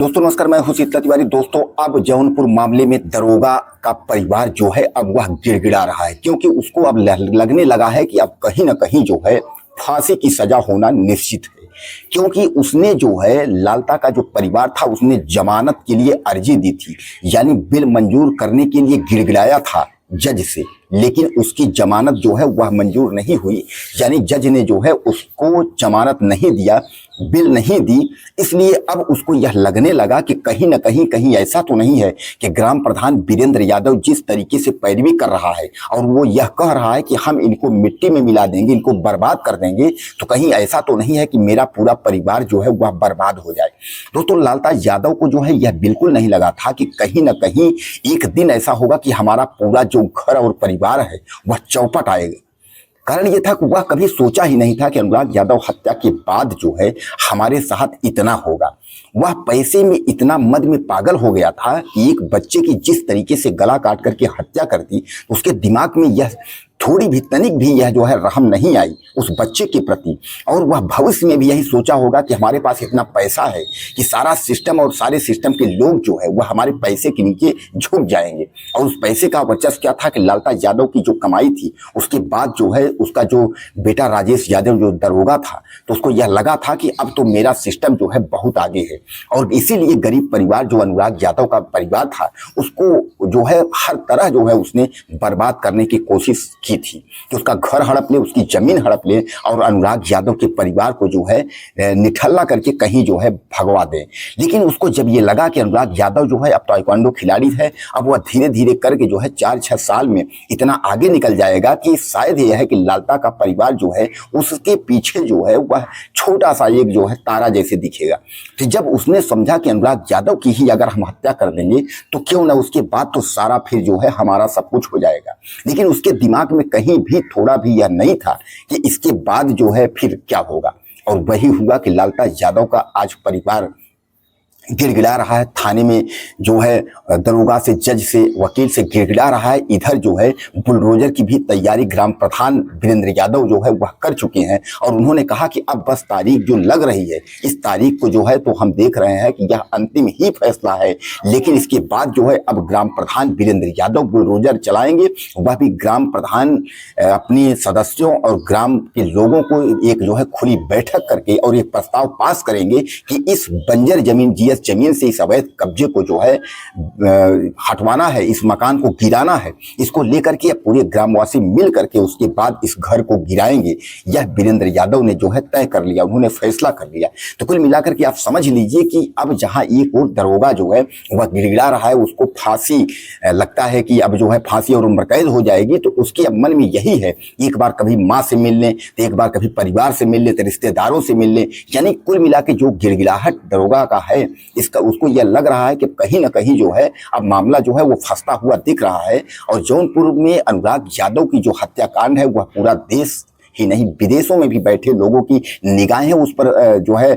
दोस्तों नमस्कार, मैं हूं शीतल तिवारी। दोस्तों अब जौनपुर मामले में दरोगा का परिवार जो है अब वह गिड़गिड़ा रहा है, क्योंकि उसको अब लगने लगा है कि अब कहीं ना कहीं जो है फांसी की सजा होना निश्चित है। क्योंकि उसने जो है लालता का जो परिवार था उसने जमानत के लिए अर्जी दी थी, यानी बिल मंजूर करने के लिए गिड़गिड़ाया था जज से, लेकिन उसकी जमानत जो है वह मंजूर नहीं हुई। यानी जज ने जो है उसको जमानत नहीं दिया, बिल नहीं दी। इसलिए अब उसको यह लगने लगा कि कहीं ना कहीं ऐसा तो नहीं है कि ग्राम प्रधान वीरेंद्र यादव जिस तरीके से पैरवी कर रहा है और वो यह कह रहा है कि हम इनको मिट्टी में मिला देंगे, इनको बर्बाद कर देंगे, तो कहीं ऐसा तो नहीं है कि मेरा पूरा परिवार जो है वह बर्बाद हो जाए। दोस्तों लालता यादव को जो है यह बिल्कुल नहीं लगा था कि कहीं ना कहीं एक दिन ऐसा होगा कि हमारा पूरा जो घर और परिवार है वह चौपट आएगा। कारण यह था कि वह कभी सोचा ही नहीं था कि अनुराग यादव हत्या के बाद जो है हमारे साथ इतना होगा। वह पैसे में इतना मद में पागल हो गया था कि एक बच्चे की जिस तरीके से गला काट करके हत्या कर दी, उसके दिमाग में यह थोड़ी भी तनिक भी यह जो है रहम नहीं आई उस बच्चे के प्रति। और वह भविष्य में भी यही सोचा होगा कि हमारे पास इतना पैसा है कि सारा सिस्टम और सारे सिस्टम के लोग जो है वह हमारे पैसे के नीचे झुक जाएंगे। और उस पैसे का वर्चस्व क्या था कि लालता यादव की जो कमाई थी उसके बाद जो है उसका जो बेटा राजेश यादव जो दरोगा था, तो उसको यह लगा था कि अब तो मेरा सिस्टम जो है बहुत आगे है। और इसीलिए गरीब परिवार जो अनुराग यादव का परिवार था उसको जो है हर तरह जो है उसने बर्बाद करने की कोशिश की थी कि उसका घर हड़प ले, उसकी जमीन हड़प ले और अनुराग यादव के परिवार को जो है निठल्ला करके कहीं जो है भगवा दे। लेकिन उसको जब ये लगा कि अनुराग यादव जो है अब ताइक्वांडो खिलाड़ी है, अब वह धीरे धीरे करके जो है 4-6 साल में इतना आगे निकल जाएगा कि शायद यह है कि लालता का परिवार जो है उसके पीछे जो है वह छोटा सा एक जो है तारा जैसे दिखेगा। तो जब उसने समझा कि अनुराग यादव की ही अगर हम हत्या कर देंगे तो क्यों ना, उसके बाद तो सारा फिर जो है हमारा सब कुछ हो जाएगा। लेकिन उसके दिमाग में कहीं भी थोड़ा भी यह नहीं था कि इसके बाद जो है फिर क्या होगा। और वही हुआ कि लालता यादव का आज परिवार गिड़गिड़ा रहा है। थाने में जो है दरोगा से, जज से, वकील से गिड़गिड़ा रहा है। इधर जो है बुलडोजर की भी तैयारी ग्राम प्रधान वीरेंद्र यादव जो है वह कर चुके हैं और उन्होंने कहा कि अब बस तारीख जो लग रही है इस तारीख को जो है तो हम देख रहे हैं कि यह अंतिम ही फैसला है। लेकिन इसके बाद जो है अब ग्राम प्रधान वीरेंद्र यादव बुलडोजर चलाएंगे, वह भी ग्राम प्रधान अपने सदस्यों और ग्राम के लोगों को एक जो है खुली बैठक करके और एक प्रस्ताव पास करेंगे कि इस बंजर जमीन जमीन से इस अवैध कब्जे को जो है हटवाना है, इस मकान को गिराना है। इसको लेकर के पूरे ग्रामवासी मिल करके उसके बाद इस घर को गिराएंगे। यह वीरेंद्र यादव ने जो है तय कर लिया, उन्होंने फैसला कर लिया। तो कुल मिलाकर के आप समझ लीजिए कि अब जहां एक और दरोगा जो है वह गिड़गिड़ा रहा है, उसको फांसी लगता है कि अब जो है फांसी और उम्र कैद हो जाएगी, तो उसके अब मन में यही है, एक बार कभी माँ से मिल लें, तो एक बार कभी परिवार से मिल लें, तो रिश्तेदारों से मिल लें। यानी कुल मिला के जो गिड़गिड़ाहट दरोगा का है इसका उसको यह लग रहा है कि कहीं ना कहीं जो है अब मामला जो है वो फंसता हुआ दिख रहा है। और जौनपुर में अनुराग यादव की जो हत्याकांड है वह पूरा देश ही नहीं विदेशों में भी बैठे लोगों की निगाहें उस पर जो है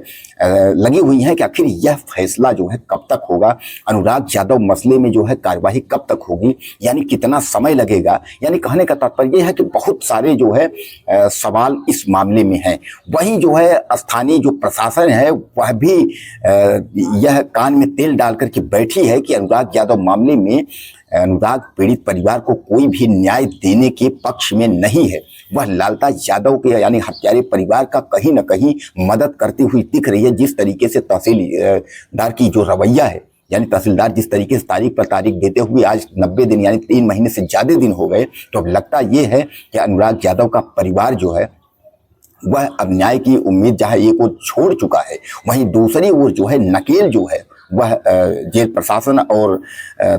लगी हुई हैं कि आखिर यह फैसला जो है कब तक होगा, अनुराग यादव मसले में जो है कार्यवाही कब तक होगी, यानी कितना समय लगेगा। यानी कहने का तात्पर्य यह है कि बहुत सारे जो है सवाल इस मामले में हैं। वहीं जो है स्थानीय जो प्रशासन है वह भी यह कान में तेल डाल करके बैठी है कि अनुराग यादव मामले में अनुराग पीड़ित परिवार को कोई भी न्याय देने के पक्ष में नहीं है। वह लालता यादव के यानी हत्यारे परिवार का कहीं न कहीं मदद करती हुई दिख रही है। जिस तरीके से तहसीलदार की जो रवैया है, यानी तहसीलदार जिस तरीके से तारीख पर तारीख देते हुए आज 90 दिन यानी 3 महीने से ज़्यादा दिन हो गए, तो अब लगता ये है कि अनुराग यादव का परिवार जो है वह अब न्याय की उम्मीद जहाँ एक ओर छोड़ चुका है, वहीं दूसरी ओर जो है नकेल जो है वह जेल प्रशासन और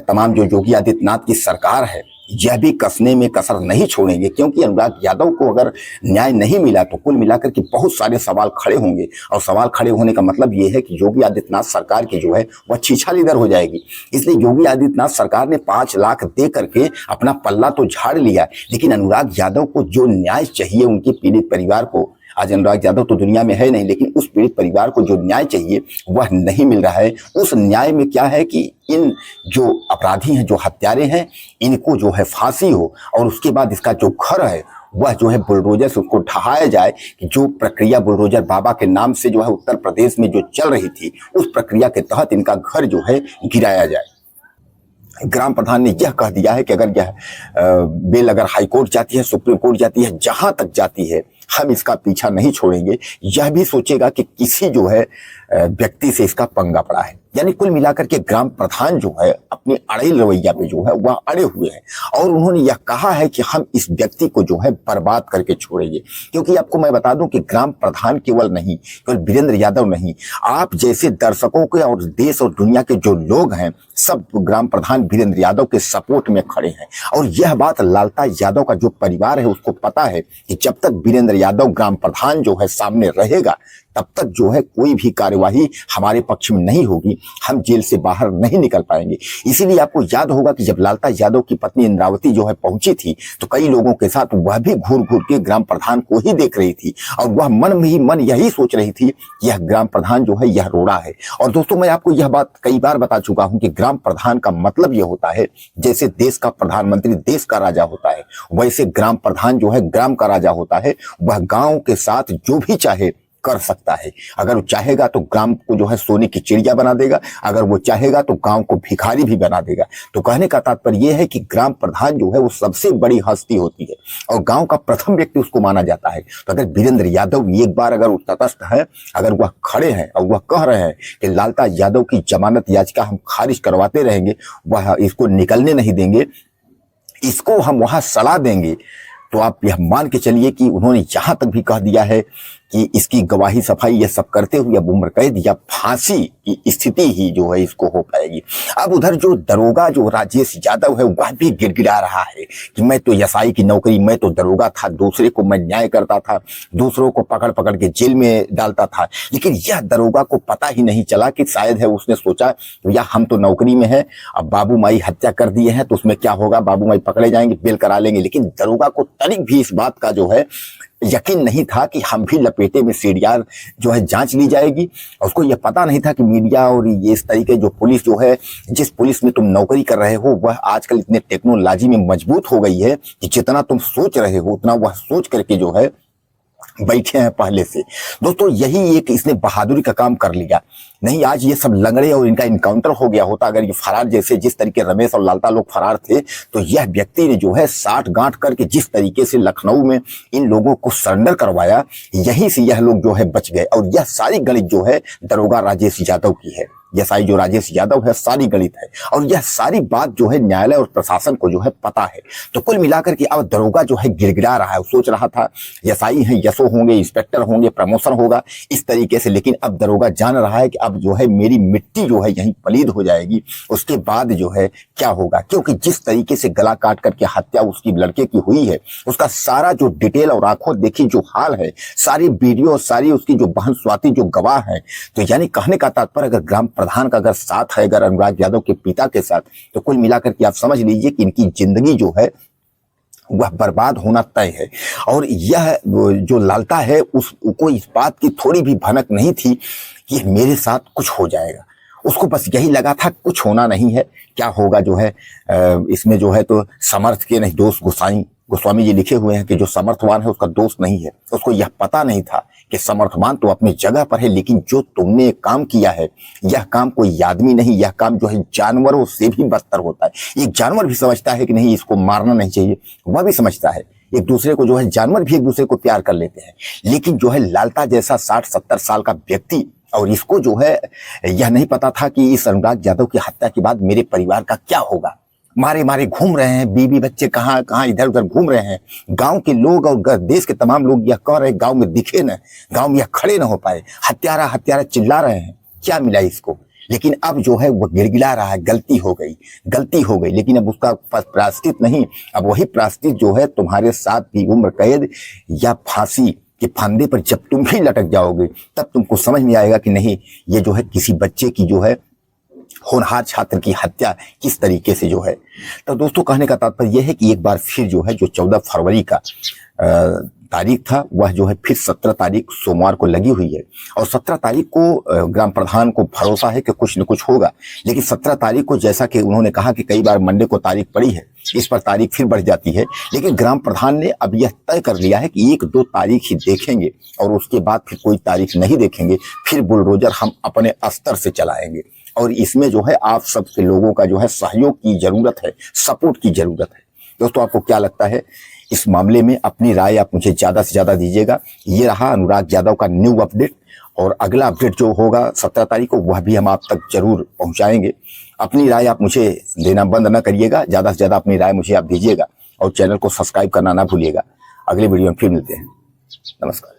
तमाम जो योगी आदित्यनाथ की सरकार है यह भी कसने में कसर नहीं छोड़ेंगे। क्योंकि अनुराग यादव को अगर न्याय नहीं मिला तो कुल मिलाकर के बहुत सारे सवाल खड़े होंगे, और सवाल खड़े होने का मतलब ये है कि योगी आदित्यनाथ सरकार की जो है वह छीछा लीदर हो जाएगी। इसलिए योगी आदित्यनाथ सरकार ने 5 लाख दे करके अपना पल्ला तो झाड़ लिया, लेकिन अनुराग यादव को जो न्याय चाहिए उनके पीड़ित परिवार को, आज अनुराग यादव तो दुनिया में है नहीं, लेकिन उस पीड़ित परिवार को जो न्याय चाहिए वह नहीं मिल रहा है। उस न्याय में क्या है कि इन जो अपराधी हैं, जो हत्यारे हैं, इनको जो है फांसी हो और उसके बाद इसका जो घर है वह जो है बुलडोजर से उसको ढहाया जाए, कि जो प्रक्रिया बुलडोजर बाबा के नाम से जो है उत्तर प्रदेश में जो चल रही थी, उस प्रक्रिया के तहत इनका घर जो है गिराया जाए। ग्राम प्रधान ने यह कह दिया है कि अगर यह बिल अगर हाईकोर्ट जाती है, सुप्रीम कोर्ट जाती है, जहां तक जाती है, हम इसका पीछा नहीं छोड़ेंगे। यह भी सोचेगा कि किसी जो है व्यक्ति से इसका पंगा पड़ा है। यानी कुल मिलाकर के ग्राम प्रधान जो है अपनी अड़ियल रवैया पे जो है वह अड़े हुए हैं, और उन्होंने यह कहा है कि हम इस व्यक्ति को जो है बर्बाद करके छोड़ेंगे। क्योंकि आपको मैं बता दूं कि ग्राम प्रधान केवल नहीं, केवल वीरेंद्र यादव नहीं, आप जैसे दर्शकों के और देश और दुनिया के जो लोग हैं, सब ग्राम प्रधान वीरेंद्र यादव के सपोर्ट में खड़े हैं। और यह बात लालता यादव का जो परिवार है उसको पता है कि जब तक वीरेंद्र यादव ग्राम प्रधान जो है सामने रहेगा, तब तक जो है कोई भी कार्यवाही हमारे पक्ष में नहीं होगी, हम जेल से बाहर नहीं निकल पाएंगे। इसीलिए आपको याद होगा कि जब लालता यादव की पत्नी इंद्रावती जो है पहुंची थी, तो कई लोगों के साथ वह भी घूर घूर के ग्राम प्रधान को ही देख रही थी, और वह मन में ही मन यही सोच रही थी कि यह ग्राम प्रधान जो है यह रोड़ा है। और दोस्तों, मैं आपको यह बात कई बार बता चुका हूं कि ग्राम प्रधान का मतलब यह होता है, जैसे देश का प्रधानमंत्री देश का राजा होता है, वैसे ग्राम प्रधान जो है ग्राम का राजा होता है। वह गांव के साथ जो भी चाहे कर सकता है। अगर वो चाहेगा तो ग्राम को जो है सोने की चिड़िया बना देगा, अगर वो चाहेगा तो गांव को भिखारी भी बना देगा। तो कहने का तात्पर्य यह है कि ग्राम प्रधान जो है वो सबसे बड़ी हस्ती होती है, और गांव का प्रथम व्यक्ति उसको माना जाता है। तो अगर वीरेंद्र यादव एक बार अगर तटस्थ है, अगर वह खड़े हैं और वह कह रहे हैं कि लालता यादव की जमानत याचिका हम खारिज करवाते रहेंगे, वह इसको निकलने नहीं देंगे, इसको हम वहां सलाह देंगे, तो आप यह मान के चलिए कि उन्होंने यहां तक भी कह दिया है कि इसकी गवाही सफाई यह सब करते हुए अब उम्र कैद या फांसी की स्थिति ही जो है इसको हो पाएगी। अब उधर जो दरोगा जो राजेश यादव है वह भी गिड़गिड़ा रहा है कि मैं तो एसआई की नौकरी, मैं तो दरोगा था, दूसरे को मैं न्याय करता था, दूसरों को पकड़ पकड़ के जेल में डालता था। लेकिन यह दरोगा को पता ही नहीं चला कि शायद है उसने सोचा या हम तो नौकरी में है, अब बाबू माई हत्या कर दिए हैं तो उसमें क्या होगा, बाबू माई पकड़े जाएंगे, बेल करा लेंगे। लेकिन दरोगा को तनिक भी इस बात का जो है यकीन नहीं था कि हम भी लपेटे में सीडीआर जो है जांच ली जाएगी। और उसको यह पता नहीं था कि मीडिया और ये इस तरीके जो पुलिस जो है, जिस पुलिस में तुम नौकरी कर रहे हो, वह आजकल इतने टेक्नोलॉजी में मजबूत हो गई है कि जितना तुम सोच रहे हो उतना वह सोच करके जो है बैठे हैं पहले से। दोस्तों, यही एक इसने बहादुरी का काम कर लिया। नहीं आज ये सब लंगड़े और इनका इनकाउंटर हो गया होता, अगर ये फरार जैसे जिस तरीके रमेश और लालता लोग फरार थे, तो यह व्यक्ति ने जो है साठ गांठ करके जिस तरीके से लखनऊ में इन लोगों को सरेंडर करवाया, यहीं से यह लोग जो है बच गए। और यह सारी गणित जो है दरोगा राजेश यादव की है, यह सारी जो राजेश यादव है सारी गणित है, और यह सारी बात जो है न्यायालय और प्रशासन को जो है पता है। तो कुल मिलाकर के अब दरोगा जो है गिड़गिड़ा रहा है, सोच रहा था एसआई हैं, यशो होंगे, इंस्पेक्टर होंगे, प्रमोशन होगा इस तरीके से। लेकिन अब दरोगा जान रहा है कि अब जो है मेरी मिट्टी जो है यहीं पलीद हो जाएगी, उसके बाद जो है क्या होगा। क्योंकि जिस तरीके से गला काट करके हत्या उसकी लड़के की हुई है, उसका सारा जो डिटेल और आंखों देखी जो हाल है, सारी वीडियो, सारी उसकी जो बहन स्वाति जो गवाह है, तो यानी कहने का तात्पर्य अगर ग्राम प्रधान का अगर साथ है, अगर अनुराग यादव के पिता के साथ, तो कुल मिलाकर के आप समझ लीजिए कि इनकी जिंदगी जो है वह बर्बाद होना तय है। और यह जो लालता है उसको इस बात की थोड़ी भी भनक नहीं थी कि मेरे साथ कुछ हो जाएगा। उसको बस यही लगा था कुछ होना नहीं है, क्या होगा जो है इसमें जो है तो समर्थ के नहीं दोष गोस्वामी जी लिखे हुए हैं कि जो समर्थवान है उसका दोष नहीं है। उसको यह पता नहीं था कि समर्थवान तो अपनी जगह पर है, लेकिन जो तुमने काम किया है यह काम कोई आदमी नहीं, यह काम जो है जानवरों से भी बदतर होता है। एक जानवर भी समझता है कि नहीं इसको मारना नहीं चाहिए, वह भी समझता है, एक दूसरे को जो है जानवर भी एक दूसरे को प्यार कर लेते हैं। लेकिन जो है लालता जैसा 60-70 साल का व्यक्ति, और इसको जो है यह नहीं पता था कि इस अनुराग यादव की हत्या के बाद मेरे परिवार का क्या होगा। मारे मारे घूम रहे हैं, बीवी बच्चे कहाँ कहाँ इधर उधर घूम रहे हैं। गांव के लोग और देश के तमाम लोग यह कह रहे हैं गांव में दिखे न, गांव में यह खड़े न हो पाए, हत्यारा हत्यारा चिल्ला रहे हैं, क्या मिला इसको। लेकिन अब जो है वह गिड़गिड़ा रहा है, गलती हो गई। लेकिन अब उसका प्रायश्चित नहीं, अब वही प्रायश्चित जो है तुम्हारे साथ भी उम्र कैद या फांसी के फंदे पर जब तुम भी लटक जाओगे, तब तुमको समझ में आएगा कि नहीं ये जो है किसी बच्चे की जो है होनहार छात्र की हत्या किस तरीके से जो है। तो दोस्तों, कहने का तात्पर्य यह है कि एक बार फिर जो है जो 14 फरवरी का तारीख था वह जो है फिर 17 तारीख सोमवार को लगी हुई है। और 17 तारीख को ग्राम प्रधान को भरोसा है कि कुछ न कुछ होगा, लेकिन 17 तारीख को जैसा कि उन्होंने कहा कि कई बार मंडे को तारीख पड़ी है, इस पर तारीख फिर बढ़ जाती है, लेकिन ग्राम प्रधान ने अब यह तय कर लिया है कि 1-2 तारीख ही देखेंगे और उसके बाद फिर कोई तारीख नहीं देखेंगे, फिर बुलडोजर हम अपने स्तर से चलाएंगे। और इसमें जो है आप सबके लोगों का जो है सहयोग की जरूरत है, सपोर्ट की जरूरत है। दोस्तों आपको क्या लगता है इस मामले में? अपनी राय आप मुझे ज्यादा से ज्यादा दीजिएगा। ये रहा अनुराग यादव का न्यू अपडेट, और अगला अपडेट जो होगा 17 तारीख को वह भी हम आप तक जरूर पहुंचाएंगे। अपनी राय आप मुझे देना बंद ना करिएगा, ज्यादा से ज्यादा अपनी राय मुझे आप दीजिएगा और चैनल को सब्सक्राइब करना ना भूलिएगा। अगले वीडियो में फिर मिलते हैं। नमस्कार।